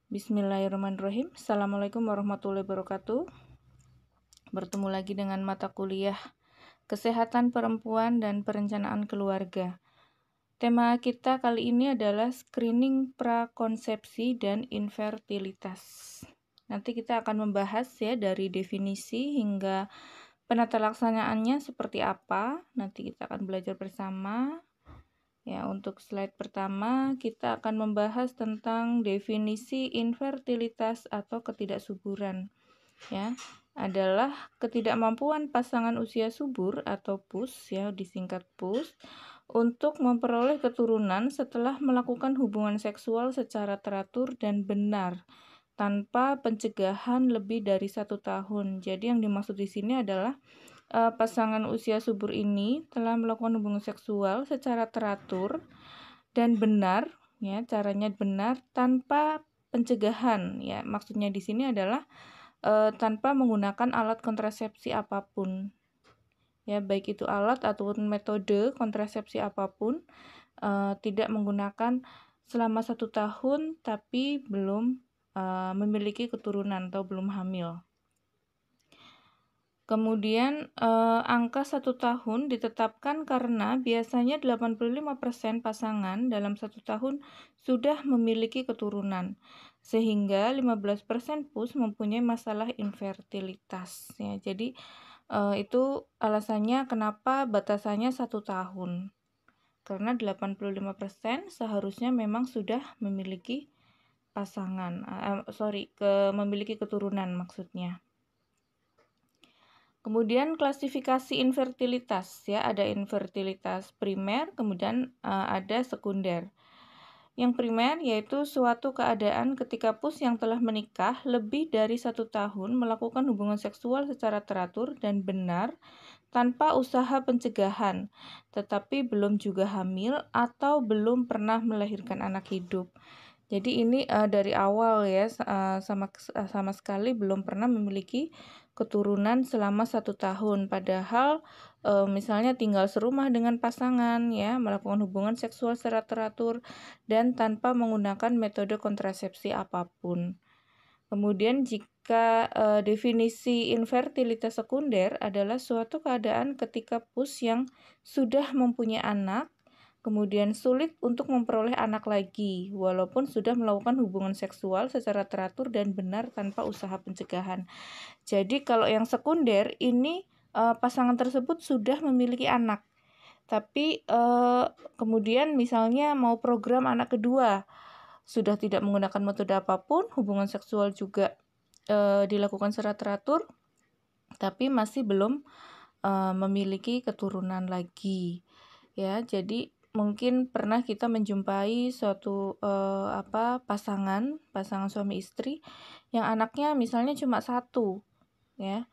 Bismillahirrahmanirrahim. Assalamualaikum warahmatullahi wabarakatuh. Bertemu lagi dengan mata kuliah Kesehatan Perempuan dan Perencanaan Keluarga. Tema kita kali ini adalah screening prakonsepsi dan infertilitas. Nanti kita akan membahas ya dari definisi hingga penata laksanaannya seperti apa. Nanti kita akan belajar bersama. Ya, untuk slide pertama kita akan membahas tentang definisi infertilitas atau ketidaksuburan. Ya, adalah ketidakmampuan pasangan usia subur atau PUS ya, disingkat PUS, untuk memperoleh keturunan setelah melakukan hubungan seksual secara teratur dan benar tanpa pencegahan lebih dari 1 tahun. Jadi yang dimaksud di sini adalah pasangan usia subur ini telah melakukan hubungan seksual secara teratur dan benar, ya, caranya benar tanpa pencegahan, ya. Maksudnya di sini adalah tanpa menggunakan alat kontrasepsi apapun, ya, baik itu alat ataupun metode kontrasepsi apapun, tidak menggunakan selama 1 tahun tapi belum memiliki keturunan atau belum hamil. Kemudian angka 1 tahun ditetapkan karena biasanya 85% pasangan dalam 1 tahun sudah memiliki keturunan, sehingga 15% PUS mempunyai masalah infertilitas. Ya, jadi itu alasannya kenapa batasannya 1 tahun. Karena 85% seharusnya memang sudah memiliki pasangan, memiliki keturunan maksudnya. Kemudian klasifikasi infertilitas, ya, ada infertilitas primer, kemudian ada sekunder. Yang primer yaitu suatu keadaan ketika PUS yang telah menikah lebih dari 1 tahun melakukan hubungan seksual secara teratur dan benar tanpa usaha pencegahan, tetapi belum juga hamil atau belum pernah melahirkan anak hidup. Jadi ini dari awal ya, sama sekali belum pernah memiliki keturunan selama 1 tahun. Padahal misalnya tinggal serumah dengan pasangan ya, melakukan hubungan seksual secara teratur dan tanpa menggunakan metode kontrasepsi apapun. Kemudian jika definisi infertilitas sekunder adalah suatu keadaan ketika PUS yang sudah mempunyai anak kemudian sulit untuk memperoleh anak lagi, walaupun sudah melakukan hubungan seksual secara teratur dan benar tanpa usaha pencegahan. Jadi kalau yang sekunder ini pasangan tersebut sudah memiliki anak, tapi kemudian misalnya mau program anak kedua, sudah tidak menggunakan metode apapun, hubungan seksual juga dilakukan secara teratur, tapi masih belum memiliki keturunan lagi. Ya, jadi mungkin pernah kita menjumpai suatu pasangan suami istri yang anaknya misalnya cuma 1, ya.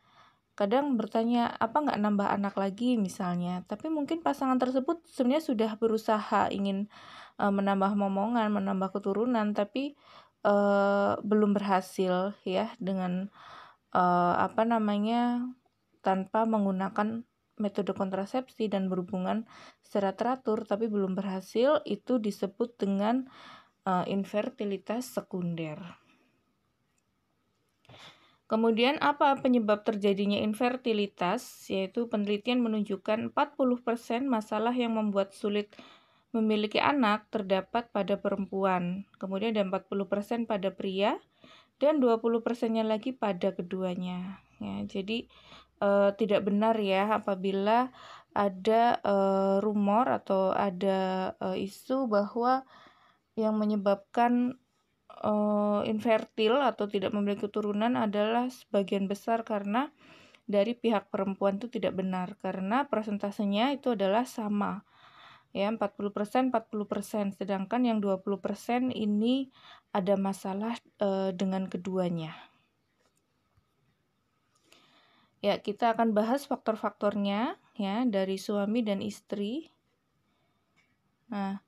Kadang bertanya, apa nggak nambah anak lagi misalnya, tapi mungkin pasangan tersebut sebenarnya sudah berusaha ingin menambah momongan, menambah keturunan, tapi belum berhasil ya dengan tanpa menggunakan metode kontrasepsi dan berhubungan secara teratur tapi belum berhasil, itu disebut dengan infertilitas sekunder. Kemudian apa penyebab terjadinya infertilitas? Yaitu penelitian menunjukkan 40% masalah yang membuat sulit memiliki anak terdapat pada perempuan. Kemudian ada 40% pada pria dan 20%-nya lagi pada keduanya. Ya, jadi tidak benar ya apabila ada rumor atau ada isu bahwa yang menyebabkan infertil atau tidak memiliki keturunan adalah sebagian besar karena dari pihak perempuan. Itu tidak benar karena persentasenya itu adalah sama. Ya, 40%, sedangkan yang 20% ini ada masalah dengan keduanya. Ya, kita akan bahas faktor-faktornya ya dari suami dan istri. Nah,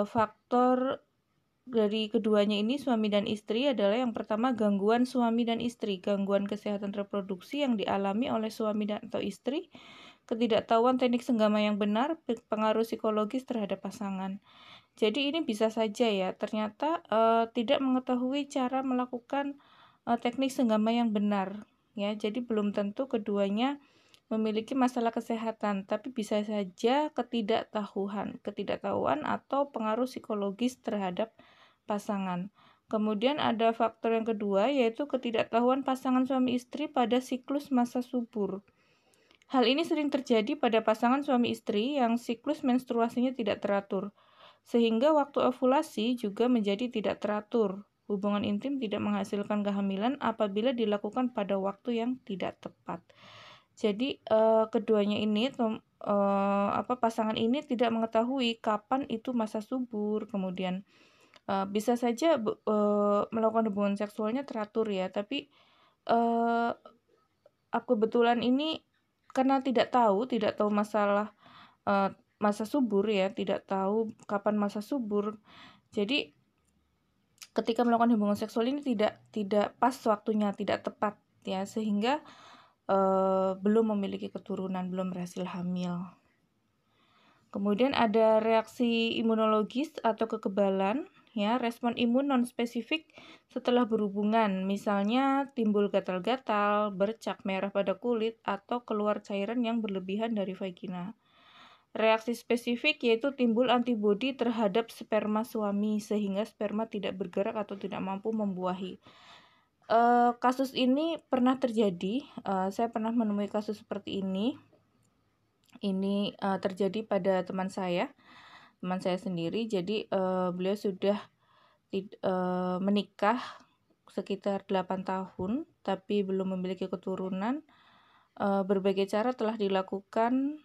faktor dari keduanya ini suami dan istri adalah yang pertama gangguan suami dan istri, gangguan kesehatan reproduksi yang dialami oleh suami dan atau istri, ketidaktahuan teknik senggama yang benar, pengaruh psikologis terhadap pasangan. Jadi ini bisa saja ya, ternyata tidak mengetahui cara melakukan teknik senggama yang benar ya. Jadi belum tentu keduanya memiliki masalah kesehatan, tapi bisa saja ketidaktahuan atau pengaruh psikologis terhadap pasangan. Kemudian ada faktor yang kedua, yaitu ketidaktahuan pasangan suami istri pada siklus masa subur. Hal ini sering terjadi pada pasangan suami istri yang siklus menstruasinya tidak teratur, sehingga waktu ovulasi juga menjadi tidak teratur. Hubungan intim tidak menghasilkan kehamilan apabila dilakukan pada waktu yang tidak tepat. Jadi keduanya ini pasangan ini tidak mengetahui kapan itu masa subur, kemudian bisa saja melakukan hubungan seksualnya teratur ya, tapi kebetulan ini karena tidak tahu masalah masa subur ya, tidak tahu kapan masa subur. Jadi ketika melakukan hubungan seksual ini tidak pas waktunya, tidak tepat ya, sehingga belum memiliki keturunan, belum berhasil hamil. Kemudian ada reaksi imunologis atau kekebalan, ya, respon imun non-spesifik setelah berhubungan, misalnya timbul gatal-gatal, bercak merah pada kulit, atau keluar cairan yang berlebihan dari vagina. Reaksi spesifik yaitu timbul antibodi terhadap sperma suami, sehingga sperma tidak bergerak atau tidak mampu membuahi. Kasus ini pernah terjadi, saya pernah menemui kasus seperti ini. Ini terjadi pada teman saya sendiri. Jadi beliau sudah menikah sekitar 8 tahun, tapi belum memiliki keturunan. Berbagai cara telah dilakukan,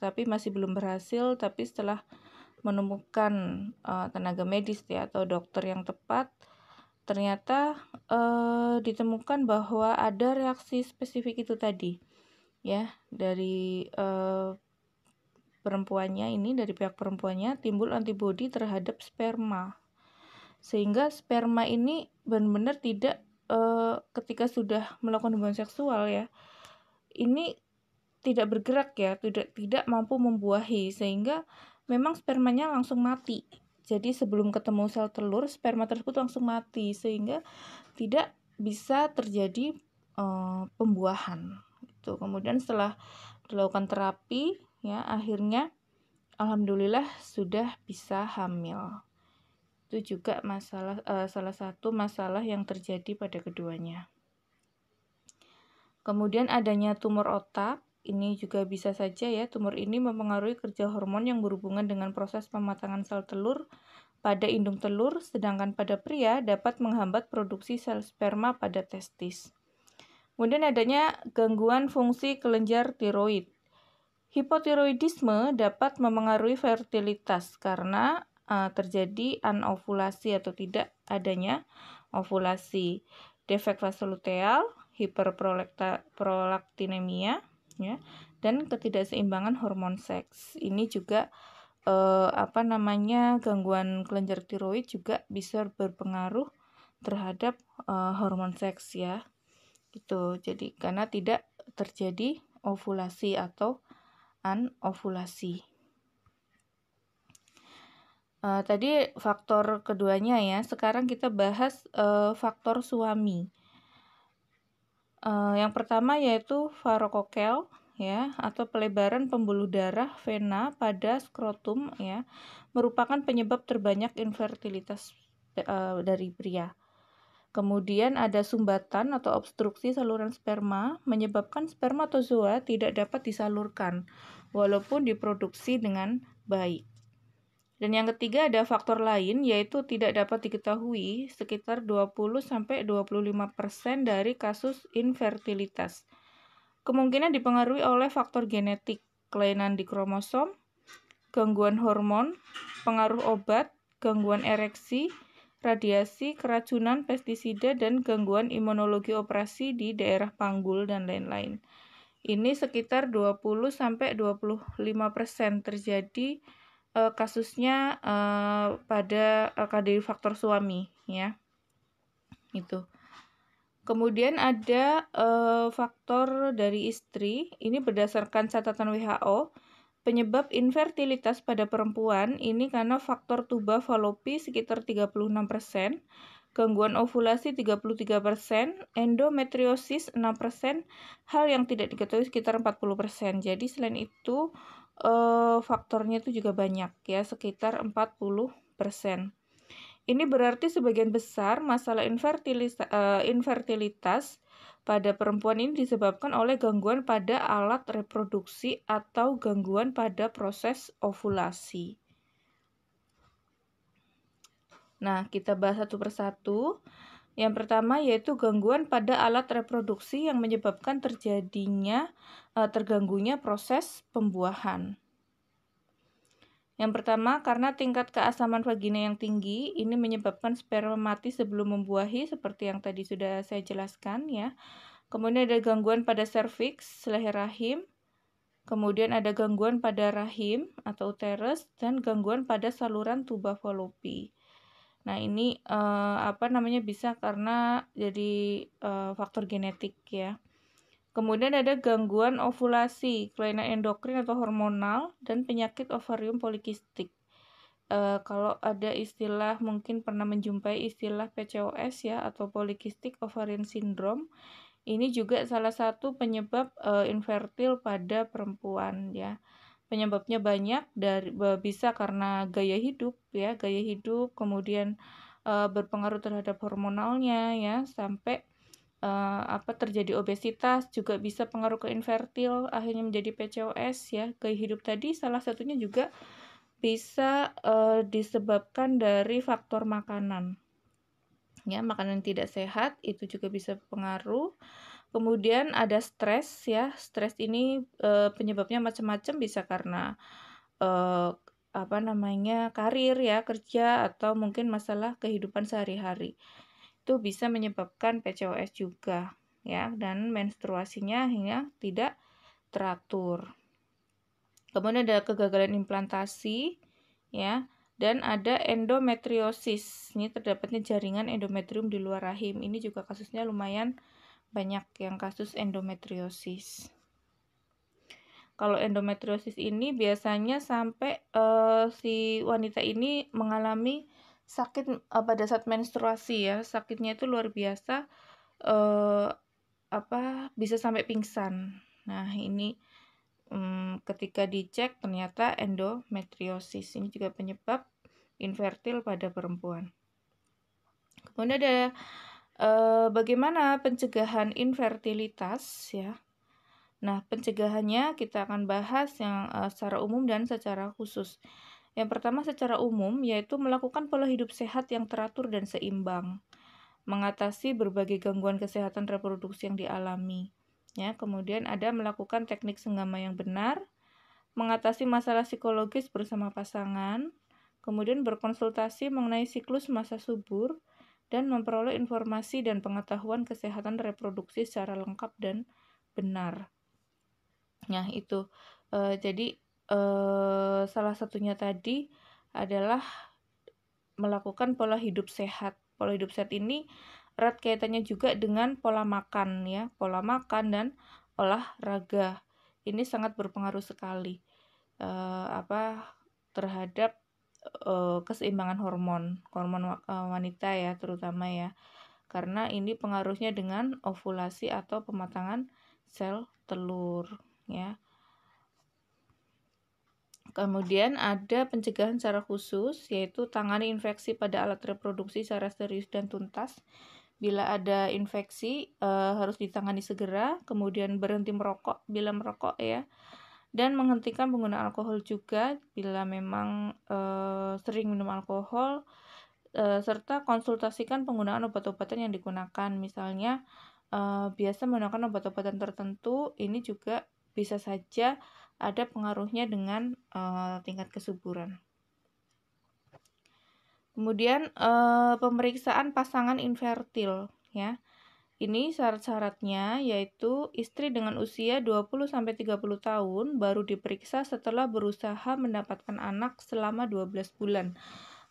tapi masih belum berhasil. Tapi setelah menemukan tenaga medis ya, atau dokter yang tepat, ternyata ditemukan bahwa ada reaksi spesifik itu tadi. Ya, dari dari pihak perempuannya timbul antibodi terhadap sperma, sehingga sperma ini benar-benar tidak ketika sudah melakukan hubungan seksual ya, ini tidak bergerak ya, tidak mampu membuahi, sehingga memang spermanya langsung mati. Jadi sebelum ketemu sel telur, sperma tersebut langsung mati, sehingga tidak bisa terjadi pembuahan. Kemudian setelah dilakukan terapi ya, akhirnya alhamdulillah sudah bisa hamil. Itu juga salah satu masalah yang terjadi pada keduanya. Kemudian adanya tumor otak, ini juga bisa saja ya, tumor ini mempengaruhi kerja hormon yang berhubungan dengan proses pematangan sel telur pada indung telur, sedangkan pada pria dapat menghambat produksi sel sperma pada testis. Kemudian adanya gangguan fungsi kelenjar tiroid. Hipotiroidisme dapat memengaruhi fertilitas karena terjadi anovulasi atau tidak adanya ovulasi, defek fase luteal, hiperprolaktinemia, ya, dan ketidakseimbangan hormon seks. Ini juga gangguan kelenjar tiroid juga bisa berpengaruh terhadap hormon seks ya. Gitu. Jadi karena tidak terjadi ovulasi atau anovulasi. Tadi faktor keduanya ya. Sekarang kita bahas faktor suami. Yang pertama yaitu varokokel ya, atau pelebaran pembuluh darah vena pada skrotum ya, merupakan penyebab terbanyak infertilitas dari pria. Kemudian ada sumbatan atau obstruksi saluran sperma, menyebabkan spermatozoa tidak dapat disalurkan walaupun diproduksi dengan baik. Dan yang ketiga ada faktor lain, yaitu tidak dapat diketahui sekitar 20-25% dari kasus infertilitas. Kemungkinan dipengaruhi oleh faktor genetik, kelainan di kromosom, gangguan hormon, pengaruh obat, gangguan ereksi, radiasi, keracunan, pestisida, dan gangguan imunologi operasi di daerah panggul, dan lain-lain. Ini sekitar 20-25% terjadi kasusnya pada dari faktor suami ya. Itu. Kemudian ada faktor dari istri. Ini berdasarkan catatan WHO, Penyebab infertilitas pada perempuan ini karena faktor tuba falopi sekitar 36%, gangguan ovulasi 33%, endometriosis 6%, hal yang tidak diketahui sekitar 40%. Jadi selain itu faktornya itu juga banyak ya, sekitar 40%. Ini berarti sebagian besar masalah infertilitas pada perempuan ini disebabkan oleh gangguan pada alat reproduksi atau gangguan pada proses ovulasi. Nah, kita bahas satu persatu. Yang pertama yaitu gangguan pada alat reproduksi yang menyebabkan terganggunya proses pembuahan. Yang pertama, karena tingkat keasaman vagina yang tinggi, ini menyebabkan sperma mati sebelum membuahi, seperti yang tadi sudah saya jelaskan ya. Kemudian ada gangguan pada serviks, leher rahim. Kemudian ada gangguan pada rahim atau uterus dan gangguan pada saluran tuba falopi. Nah, ini bisa karena jadi faktor genetik ya. Kemudian ada gangguan ovulasi, kelainan endokrin atau hormonal, dan penyakit ovarium polikistik. Kalau ada istilah, mungkin pernah menjumpai istilah PCOS ya, atau polycystic ovarian syndrome. Ini juga salah satu penyebab infertil pada perempuan ya. Penyebabnya banyak, bisa karena gaya hidup, kemudian berpengaruh terhadap hormonalnya ya, sampai terjadi obesitas, juga bisa pengaruh ke infertil, akhirnya menjadi PCOS ya. Gaya hidup tadi salah satunya juga bisa disebabkan dari faktor makanan. Ya, makanan tidak sehat itu juga bisa pengaruh. Kemudian ada stres ya. Stres ini penyebabnya macam-macam, bisa karena karir ya, kerja, atau mungkin masalah kehidupan sehari-hari. Itu bisa menyebabkan PCOS juga ya, dan menstruasinya hingga tidak teratur. Kemudian ada kegagalan implantasi ya, dan ada endometriosis. Ini terdapatnya jaringan endometrium di luar rahim. Ini juga kasusnya lumayan banyak yang kasus endometriosis. Kalau endometriosis ini biasanya sampai si wanita ini mengalami sakit pada saat menstruasi ya. Sakitnya itu luar biasa, bisa sampai pingsan. Nah, ini ketika dicek ternyata endometriosis. Ini juga penyebab infertil pada perempuan. Kemudian ada bagaimana pencegahan infertilitas ya. Nah, pencegahannya kita akan bahas yang secara umum dan secara khusus. Yang pertama secara umum yaitu melakukan pola hidup sehat yang teratur dan seimbang, mengatasi berbagai gangguan kesehatan reproduksi yang dialami. Ya, kemudian ada melakukan teknik senggama yang benar, mengatasi masalah psikologis bersama pasangan, kemudian berkonsultasi mengenai siklus masa subur, dan memperoleh informasi dan pengetahuan kesehatan reproduksi secara lengkap dan benar. Nah, itu jadi salah satunya tadi adalah melakukan pola hidup sehat. Pola hidup sehat ini erat kaitannya juga dengan pola makan ya, pola makan dan olahraga. Ini sangat berpengaruh sekali terhadap keseimbangan hormon wanita ya, terutama ya. Karena ini pengaruhnya dengan ovulasi atau pematangan sel telur ya. Kemudian ada pencegahan secara khusus, yaitu tangani infeksi pada alat reproduksi secara serius dan tuntas. Bila ada infeksi harus ditangani segera, kemudian berhenti merokok bila merokok ya, dan menghentikan penggunaan alkohol juga bila memang sering minum alkohol, serta konsultasikan penggunaan obat-obatan yang digunakan. Misalnya biasa menggunakan obat-obatan tertentu, ini juga bisa saja ada pengaruhnya dengan tingkat kesuburan. Kemudian pemeriksaan pasangan infertil ya. Ini syarat-syaratnya yaitu istri dengan usia 20-30 tahun baru diperiksa setelah berusaha mendapatkan anak selama 12 bulan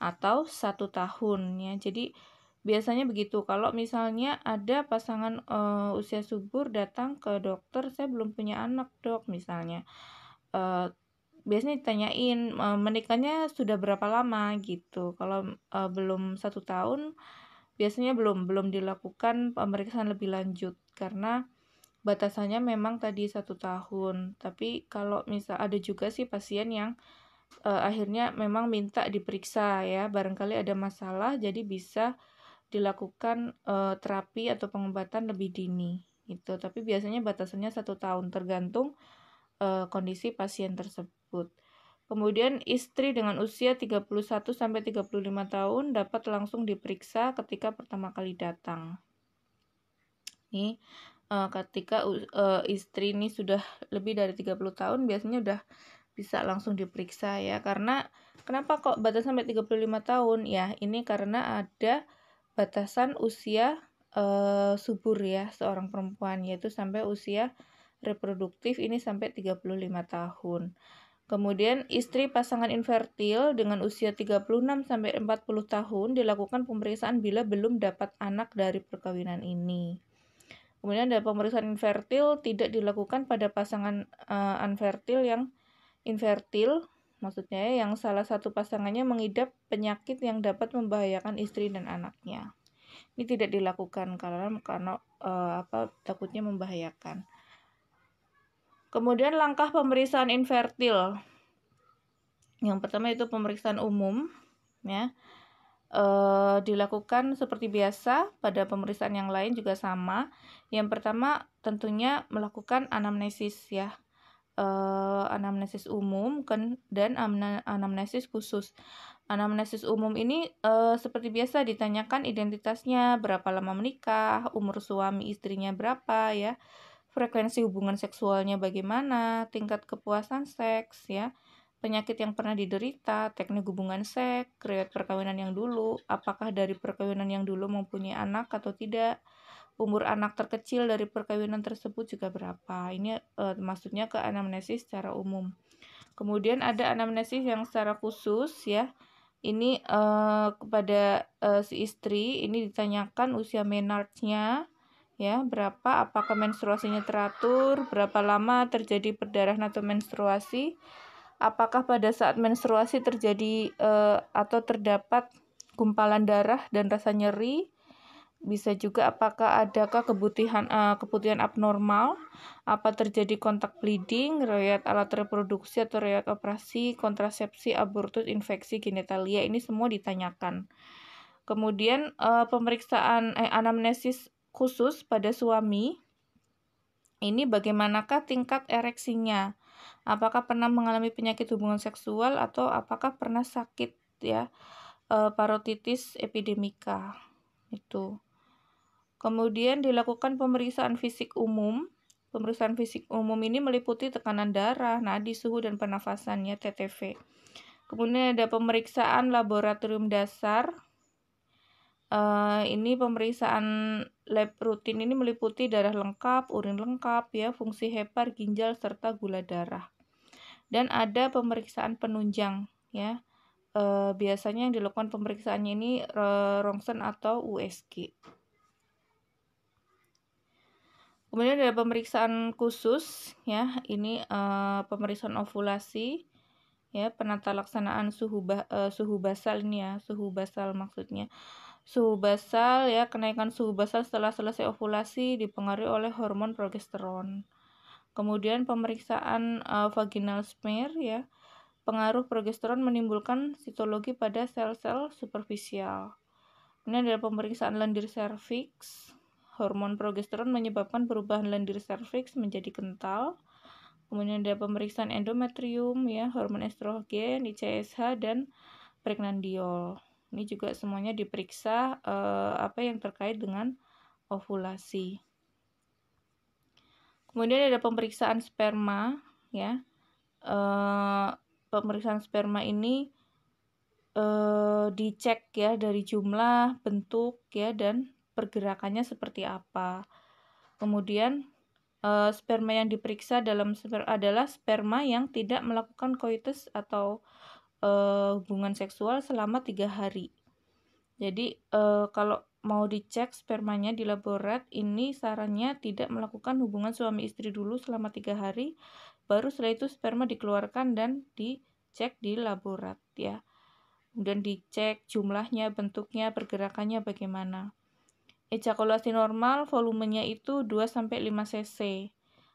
atau 1 tahun ya. Jadi biasanya begitu. Kalau misalnya ada pasangan usia subur datang ke dokter, saya belum punya anak dok misalnya, biasanya ditanyain menikahnya sudah berapa lama gitu. Kalau belum 1 tahun, biasanya belum dilakukan pemeriksaan lebih lanjut karena batasannya memang tadi 1 tahun. Tapi kalau misal ada juga sih pasien yang akhirnya memang minta diperiksa ya, barangkali ada masalah, jadi bisa dilakukan terapi atau pengobatan lebih dini gitu. Tapi biasanya batasannya 1 tahun tergantung kondisi pasien tersebut. Kemudian istri dengan usia 31 sampai 35 tahun dapat langsung diperiksa ketika pertama kali datang. Nih, ketika istri ini sudah lebih dari 30 tahun biasanya udah bisa langsung diperiksa ya. Karena kenapa kok batas sampai 35 tahun? Ya, ini karena ada batasan usia subur ya seorang perempuan, yaitu sampai usia reproduktif ini sampai 35 tahun. Kemudian istri pasangan infertil dengan usia 36 sampai 40 tahun dilakukan pemeriksaan bila belum dapat anak dari perkawinan ini. Kemudian ada pemeriksaan infertil tidak dilakukan pada pasangan infertil yang infertil, maksudnya yang salah satu pasangannya mengidap penyakit yang dapat membahayakan istri dan anaknya. Ini tidak dilakukan karena takutnya membahayakan. Kemudian langkah pemeriksaan infertil. Yang pertama itu pemeriksaan umum, ya. Dilakukan seperti biasa pada pemeriksaan yang lain juga sama. Yang pertama tentunya melakukan anamnesis ya. Anamnesis umum dan anamnesis khusus. Anamnesis umum ini seperti biasa ditanyakan identitasnya, berapa lama menikah, umur suami istrinya berapa ya, frekuensi hubungan seksualnya bagaimana, tingkat kepuasan seks ya, penyakit yang pernah diderita, teknik hubungan seks, riwayat perkawinan yang dulu, apakah dari perkawinan yang dulu mempunyai anak atau tidak, umur anak terkecil dari perkawinan tersebut juga berapa. Ini maksudnya ke anamnesis secara umum. Kemudian ada anamnesis yang secara khusus ya. Ini kepada si istri ini ditanyakan usia menarche-nya ya, berapa, apakah menstruasinya teratur, berapa lama terjadi perdarahan atau menstruasi, apakah pada saat menstruasi terjadi atau terdapat gumpalan darah dan rasa nyeri, bisa juga apakah adakah keputihan abnormal, apa terjadi kontak bleeding, riwayat alat reproduksi atau riwayat operasi, kontrasepsi, abortus, infeksi genitalia, ini semua ditanyakan. Kemudian pemeriksaan anamnesis khusus pada suami, ini bagaimanakah tingkat ereksinya, apakah pernah mengalami penyakit hubungan seksual atau apakah pernah sakit ya, parotitis epidemika itu. Kemudian dilakukan pemeriksaan fisik umum. Pemeriksaan fisik umum ini meliputi tekanan darah, nadi, suhu, dan pernafasannya TTV. Kemudian ada pemeriksaan laboratorium dasar. Ini pemeriksaan lab rutin ini meliputi darah lengkap, urin lengkap, ya, fungsi hepar, ginjal, serta gula darah. Dan ada pemeriksaan penunjang, ya. Biasanya yang dilakukan pemeriksaannya ini rongsen atau USG. Kemudian ada pemeriksaan khusus, ya. Ini pemeriksaan ovulasi, ya, penata laksanaan suhu basal ini ya, suhu basal maksudnya. Suhu basal ya, kenaikan suhu basal setelah selesai ovulasi dipengaruhi oleh hormon progesteron. Kemudian pemeriksaan vaginal smear ya, pengaruh progesteron menimbulkan sitologi pada sel-sel superficial. Ini adalah pemeriksaan lendir serviks. Hormon progesteron menyebabkan perubahan lendir serviks menjadi kental. Kemudian ada pemeriksaan endometrium ya, hormon estrogen, ICSH, dan pregnanolol. Ini juga semuanya diperiksa apa yang terkait dengan ovulasi. Kemudian ada pemeriksaan sperma ya. Pemeriksaan sperma ini dicek ya dari jumlah, bentuk ya, dan pergerakannya seperti apa. Kemudian sperma yang diperiksa adalah sperma yang tidak melakukan koitus atau hubungan seksual selama 3 hari. Jadi kalau mau dicek spermanya di laborat, ini sarannya tidak melakukan hubungan suami istri dulu selama 3 hari baru setelah itu sperma dikeluarkan dan dicek di laborat ya. Kemudian dicek jumlahnya, bentuknya, pergerakannya bagaimana. Ejakulasi normal volumenya itu 2-5 cc.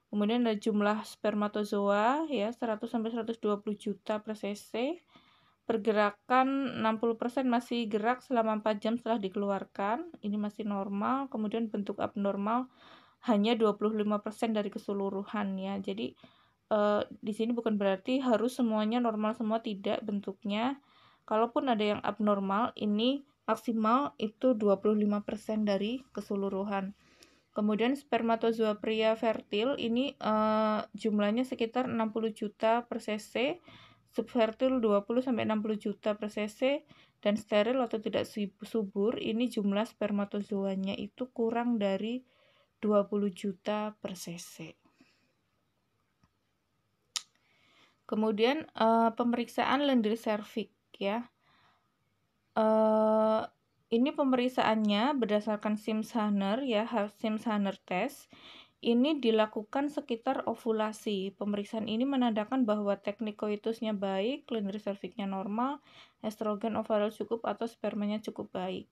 Kemudian ada jumlah spermatozoa ya 100-120 juta per cc. Pergerakan 60% masih gerak selama 4 jam setelah dikeluarkan. Ini masih normal. Kemudian bentuk abnormal hanya 25% dari keseluruhan ya. Jadi di sini bukan berarti harus semuanya normal semua, tidak bentuknya. Kalaupun ada yang abnormal, ini maksimal itu 25% dari keseluruhan. Kemudian spermatozoa pria fertil ini jumlahnya sekitar 60 juta per cc, subfertil 20-60 juta per cc, dan steril atau tidak subur ini jumlah spermatozoanya itu kurang dari 20 juta per cc. Kemudian pemeriksaan lendir serviks ya. Ini pemeriksaannya berdasarkan Sims-Hanner ya, Sims-Hanner test. Ini dilakukan sekitar ovulasi. Pemeriksaan ini menandakan bahwa teknik koitusnya baik, lendir serviksnya normal, estrogen ovaril cukup atau spermanya cukup baik.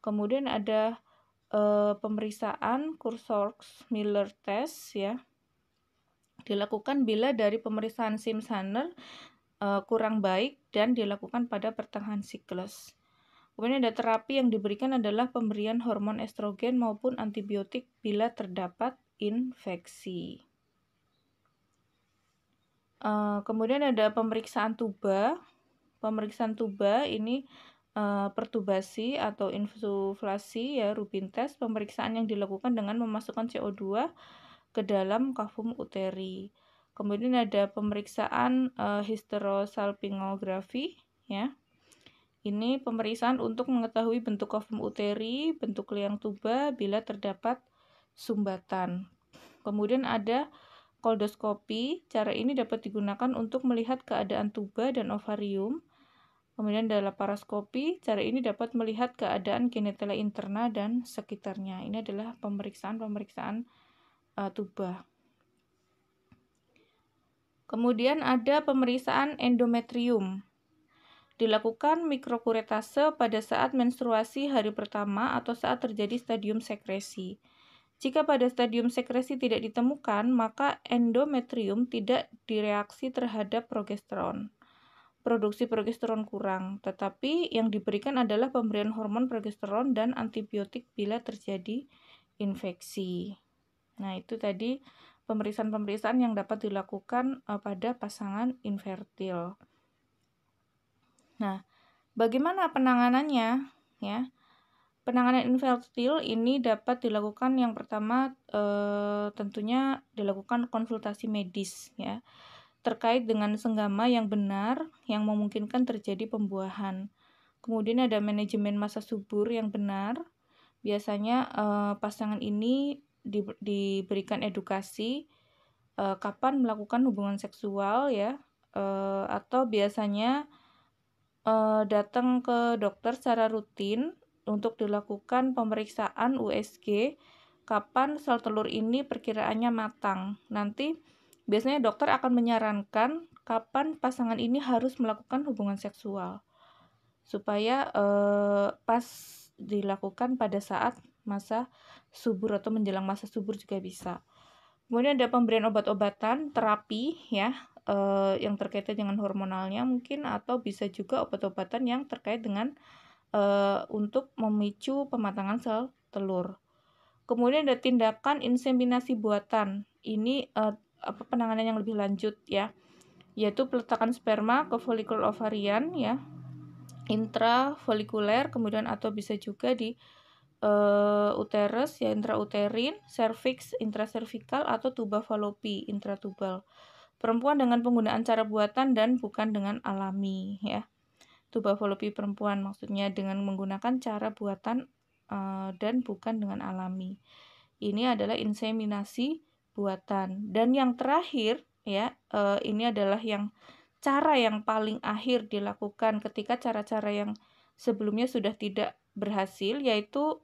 Kemudian ada pemeriksaan Kurzorgs-Miller test ya. Dilakukan bila dari pemeriksaan Sims-Hanner kurang baik dan dilakukan pada pertengahan siklus. Kemudian ada terapi yang diberikan adalah pemberian hormon estrogen maupun antibiotik bila terdapat infeksi. Kemudian ada pemeriksaan tuba. Pemeriksaan tuba ini pertubasi atau insuflasi ya, Rubin test. Pemeriksaan yang dilakukan dengan memasukkan CO2 ke dalam kavum uteri. Kemudian ada pemeriksaan hysterosalpingografi ya. Ini pemeriksaan untuk mengetahui bentuk kavum uteri, bentuk liang tuba bila terdapat sumbatan. Kemudian ada koldoskopi. Cara ini dapat digunakan untuk melihat keadaan tuba dan ovarium. Kemudian ada laparoskopi. Cara ini dapat melihat keadaan genitalia interna dan sekitarnya. Ini adalah pemeriksaan tuba. Kemudian ada pemeriksaan endometrium. Dilakukan mikrokuretase pada saat menstruasi hari pertama atau saat terjadi stadium sekresi. Jika pada stadium sekresi tidak ditemukan, maka endometrium tidak direaksi terhadap progesteron. Produksi progesteron kurang, tetapi yang diberikan adalah pemberian hormon progesteron dan antibiotik bila terjadi infeksi. Nah, itu tadi pemeriksaan-pemeriksaan yang dapat dilakukan pada pasangan infertil. Nah, bagaimana penanganannya? Ya, penanganan infertil ini dapat dilakukan yang pertama tentunya dilakukan konsultasi medis ya, terkait dengan senggama yang benar yang memungkinkan terjadi pembuahan. Kemudian ada manajemen masa subur yang benar. Biasanya pasangan ini diberikan edukasi kapan melakukan hubungan seksual ya, atau biasanya datang ke dokter secara rutin untuk dilakukan pemeriksaan USG kapan sel telur ini perkiraannya matang. Nanti biasanya dokter akan menyarankan kapan pasangan ini harus melakukan hubungan seksual supaya pas dilakukan pada saat masa subur atau menjelang masa subur juga bisa. Kemudian ada pemberian obat-obatan, terapi ya, yang terkait dengan hormonalnya mungkin, atau bisa juga obat-obatan yang terkait dengan untuk memicu pematangan sel telur. Kemudian ada tindakan inseminasi buatan. Ini penanganan yang lebih lanjut ya, yaitu peletakan sperma ke folikel ovarian ya, intrafolikuler, kemudian atau bisa juga di uterus ya, intrauterin, cervix intraservikal, atau tuba fallopi intratubal. Perempuan dengan penggunaan cara buatan dan bukan dengan alami ya. Tuba fallopi perempuan maksudnya dengan menggunakan cara buatan dan bukan dengan alami. Ini adalah inseminasi buatan. Dan yang terakhir ya, ini adalah cara yang paling akhir dilakukan ketika cara-cara yang sebelumnya sudah tidak berhasil, yaitu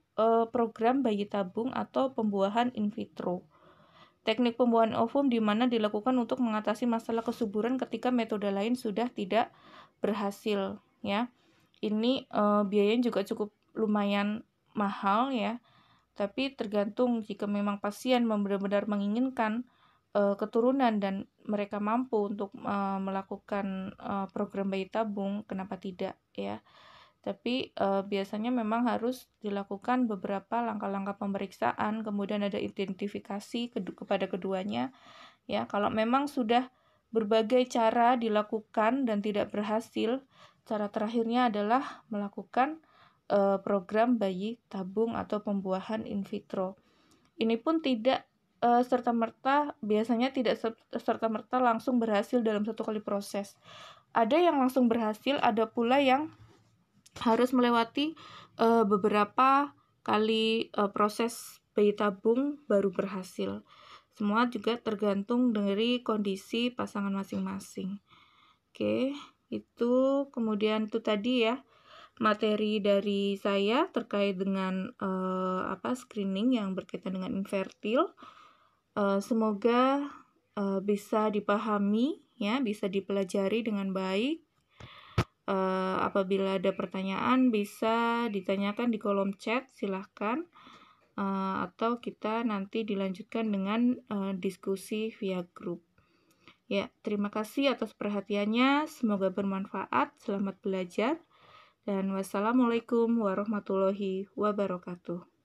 program bayi tabung atau pembuahan in vitro. Teknik pembuahan ovum di mana dilakukan untuk mengatasi masalah kesuburan ketika metode lain sudah tidak berhasil, ya. Ini biayanya juga cukup lumayan mahal, ya. Tapi tergantung jika memang pasien benar-benar menginginkan keturunan dan mereka mampu untuk melakukan program bayi tabung, kenapa tidak, ya. Tapi biasanya memang harus dilakukan beberapa langkah-langkah pemeriksaan, kemudian ada identifikasi kepada keduanya, ya. Kalau memang sudah berbagai cara dilakukan dan tidak berhasil, cara terakhirnya adalah melakukan program bayi tabung atau pembuahan in vitro. Ini pun tidak biasanya tidak serta-merta langsung berhasil dalam satu kali proses. Ada yang langsung berhasil, ada pula yang harus melewati beberapa kali proses bayi tabung baru berhasil. Semua juga tergantung dari kondisi pasangan masing-masing. Oke, itu kemudian itu tadi ya materi dari saya terkait dengan screening yang berkaitan dengan infertil. Semoga bisa dipahami, ya, bisa dipelajari dengan baik. Apabila ada pertanyaan bisa ditanyakan di kolom chat, silahkan. Atau kita nanti dilanjutkan dengan diskusi via grup. Ya, terima kasih atas perhatiannya. Semoga bermanfaat. Selamat belajar. Dan wassalamualaikum warahmatullahi wabarakatuh.